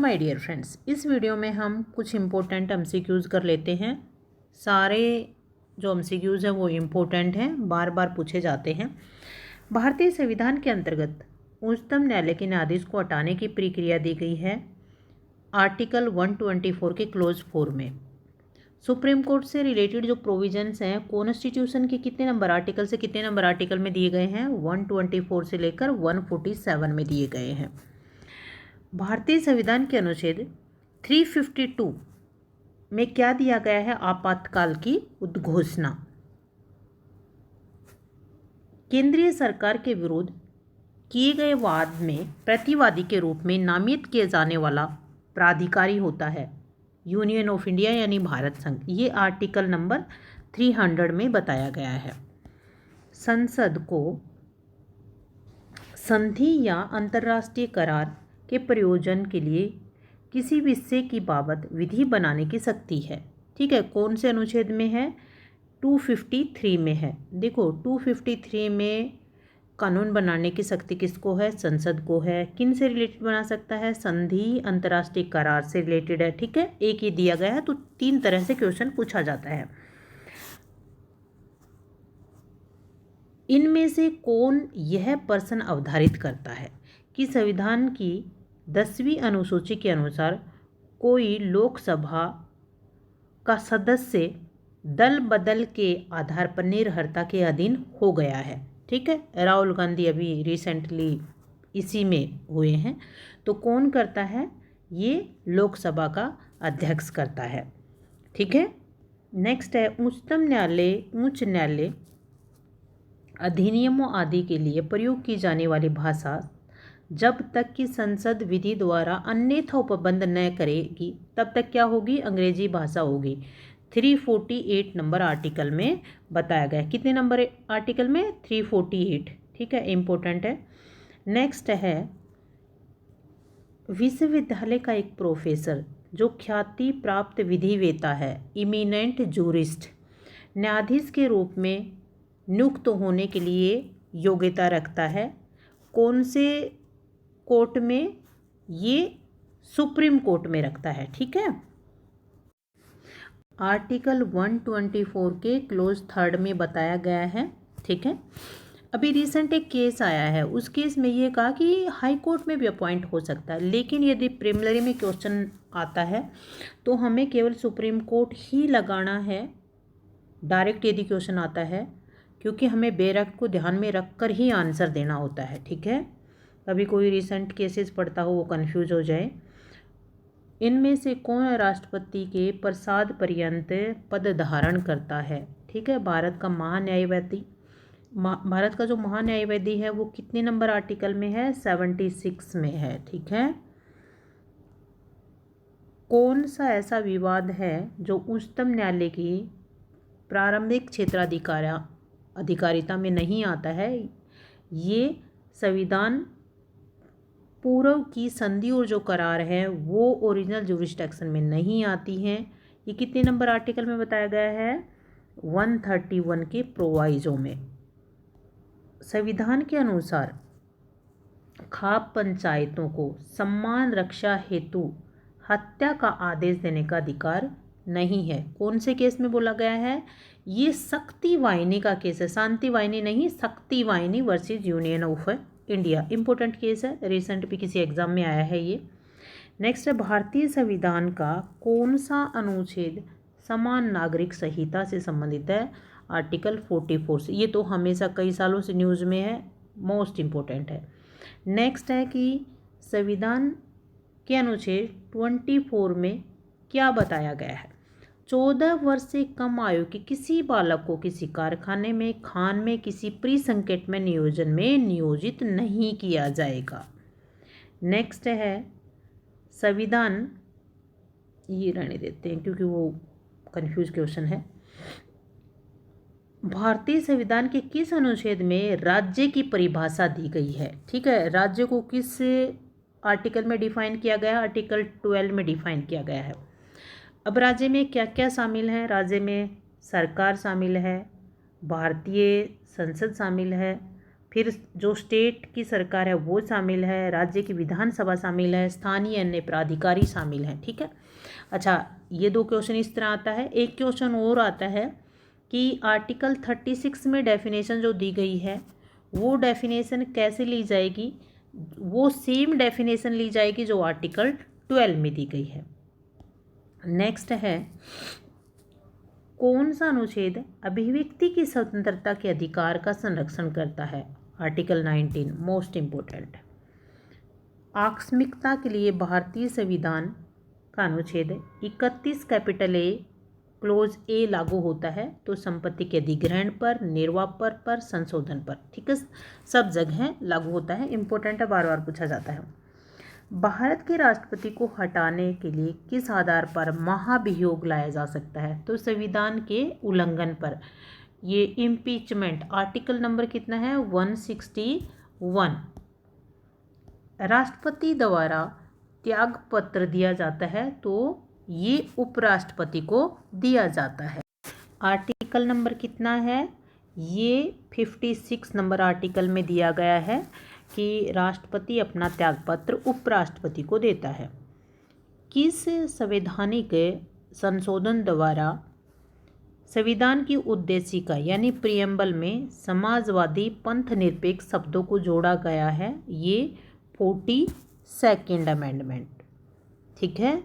My dear friends, इस video में हम कुछ इम्पोर्टेंट एमसीक्यूज़ कर लेते हैं। सारे जो एमसीक्यूज़ हैं वो इम्पोर्टेंट हैं, बार बार पूछे जाते हैं। भारतीय संविधान के अंतर्गत उच्चतम न्यायालय के न्यायाधीश को हटाने की प्रक्रिया दी गई है आर्टिकल 124 के क्लोज 4 में। सुप्रीम कोर्ट से रिलेटेड जो प्रोविजंस हैं कॉन्स्टिट्यूशन के कितने नंबर आर्टिकल से कितने नंबर आर्टिकल में दिए गए हैं? 124 से लेकर 147 में दिए गए हैं। भारतीय संविधान के अनुच्छेद 352 में क्या दिया गया है? आपातकाल की उद्घोषणा। केंद्रीय सरकार के विरुद्ध किए गए वाद में प्रतिवादी के रूप में नामित किए जाने वाला प्राधिकारी होता है यूनियन ऑफ इंडिया यानी भारत संघ। ये आर्टिकल नंबर 300 में बताया गया है। संसद को संधि या अंतर्राष्ट्रीय करार के प्रयोजन के लिए किसी विषय की बाबत विधि बनाने की शक्ति है। ठीक है, कौन से अनुच्छेद में है? 253 में है। देखो 253 में कानून बनाने की शक्ति किसको है? संसद को है। किन से रिलेटेड बना सकता है? संधि अंतर्राष्ट्रीय करार से रिलेटेड है। ठीक है, एक ही दिया गया है तो 3 तरह से क्वेश्चन पूछा जाता है। इनमें से कौन यह प्रश्न अवधारित करता है कि संविधान की 10वीं अनुसूची के अनुसार कोई लोकसभा का सदस्य दल बदल के आधार पर निर्भरता के अधीन हो गया है? ठीक है, राहुल गांधी अभी रिसेंटली इसी में हुए हैं। तो कौन करता है? ये लोकसभा का अध्यक्ष करता है। ठीक है, नेक्स्ट है उच्चतम न्यायालय उच्च न्यायालय अधिनियमों आदि के लिए प्रयोग की जाने वाली भाषा जब तक कि संसद विधि द्वारा अन्यथा उपबंध न करेगी तब तक क्या होगी? अंग्रेजी भाषा होगी। 348 नंबर आर्टिकल में बताया गया। कितने नंबर आर्टिकल में? 348। ठीक है, इम्पोर्टेंट है। नेक्स्ट है विश्वविद्यालय का एक प्रोफेसर जो ख्याति प्राप्त विधिवेता है, इमिनेंट जूरिस्ट, न्यायाधीश के रूप में नियुक्त होने के लिए योग्यता रखता है। कौन से कोर्ट में? ये सुप्रीम कोर्ट में रखता है। ठीक है, आर्टिकल 124 के क्लोज 3 में बताया गया है। ठीक है, अभी रिसेंट एक केस आया है, उस केस में ये कहा कि हाई कोर्ट में भी अपॉइंट हो सकता है, लेकिन यदि प्रीलिमिनरी में क्वेश्चन आता है तो हमें केवल सुप्रीम कोर्ट ही लगाना है। डायरेक्ट यदि क्वेश्चन आता है, क्योंकि हमें बेरख को ध्यान में रख कर ही आंसर देना होता है। ठीक है, कभी कोई रिसेंट केसेस पढ़ता हो वो कंफ्यूज हो जाए। इनमें से कौन राष्ट्रपति के प्रसाद पर्यंत पद धारण करता है? ठीक है, भारत का महान्यायवादी भारत का जो महान्यायवादी है वो कितने नंबर आर्टिकल में है? 76 में है। ठीक है, कौन सा ऐसा विवाद है जो उच्चतम न्यायालय की प्रारंभिक अधिकारिता में नहीं आता है? ये संविधान पूर्व की संधि और जो करार है वो ओरिजिनल जुरिस्डिक्शन में नहीं आती हैं। ये कितने नंबर आर्टिकल में बताया गया है? 131 के प्रोवाइजो में। संविधान के अनुसार खाप पंचायतों को सम्मान रक्षा हेतु हत्या का आदेश देने का अधिकार नहीं है। कौन से केस में बोला गया है? ये शक्ति वाहिनी का केस है, शांति वाहिनी नहीं, शक्ति वाहिनी versus union of India. Important case है, रिसेंट भी किसी एग्जाम में आया है ये। नेक्स्ट है भारतीय संविधान का कौन सा अनुच्छेद समान नागरिक संहिता से संबंधित है? आर्टिकल 44 से। ये तो हमेशा कई सालों से न्यूज़ में है, मोस्ट इम्पोर्टेंट है। नेक्स्ट है कि संविधान के अनुच्छेद 24 में क्या बताया गया है? 14 वर्ष से कम आयु के किसी बालक को किसी कारखाने में, खान में, किसी प्री-संकट में नियोजन में नियोजित नहीं किया जाएगा। नेक्स्ट है संविधान, ये रहने देते हैं क्योंकि वो कंफ्यूज क्वेश्चन है। भारतीय संविधान के किस अनुच्छेद में राज्य की परिभाषा दी गई है? ठीक है, राज्य को किस आर्टिकल में डिफाइन किया गया है? आर्टिकल 12 में डिफाइन किया गया है। अब राज्य में क्या क्या शामिल है? राज्य में सरकार शामिल है, भारतीय संसद शामिल है, फिर जो स्टेट की सरकार है वो शामिल है, राज्य की विधानसभा शामिल है, स्थानीय अन्य प्राधिकारी शामिल हैं। ठीक है। अच्छा, ये 2 क्वेश्चन इस तरह आता है। एक क्वेश्चन और आता है कि आर्टिकल 36 में डेफिनेशन जो दी गई है वो डेफिनेशन कैसे ली जाएगी, वो सेम डेफिनेशन ली जाएगी जो आर्टिकल 12 में दी गई है। नेक्स्ट है, कौन सा अनुच्छेद अभिव्यक्ति की स्वतंत्रता के अधिकार का संरक्षण करता है? Article 19 most important. आकस्मिकता के लिए भारतीय संविधान का अनुच्छेद 31 कैपिटल ए क्लोज ए लागू होता है, तो संपत्ति के अधिग्रहण पर, निर्वापन पर, संशोधन पर, ठीक है, सब जगह लागू होता है। इंपॉर्टेंट है, बार बार पूछा जाता है। भारत के राष्ट्रपति को हटाने के लिए किस आधार पर महाभियोग लाया जा सकता है? तो संविधान के उल्लंघन पर। ये इम्पीचमेंट आर्टिकल नंबर कितना है? 161। राष्ट्रपति द्वारा त्याग पत्र दिया जाता है तो ये उपराष्ट्रपति को दिया जाता है। आर्टिकल नंबर कितना है? ये 56 नंबर आर्टिकल में दिया गया है कि राष्ट्रपति अपना त्यागपत्र उपराष्ट्रपति को देता है। किस संवैधानिक संशोधन द्वारा संविधान की उद्देशिका यानी प्रियम्बल में समाजवादी पंथ निरपेक्ष शब्दों को जोड़ा गया है? ये 42nd अमेंडमेंट। ठीक है।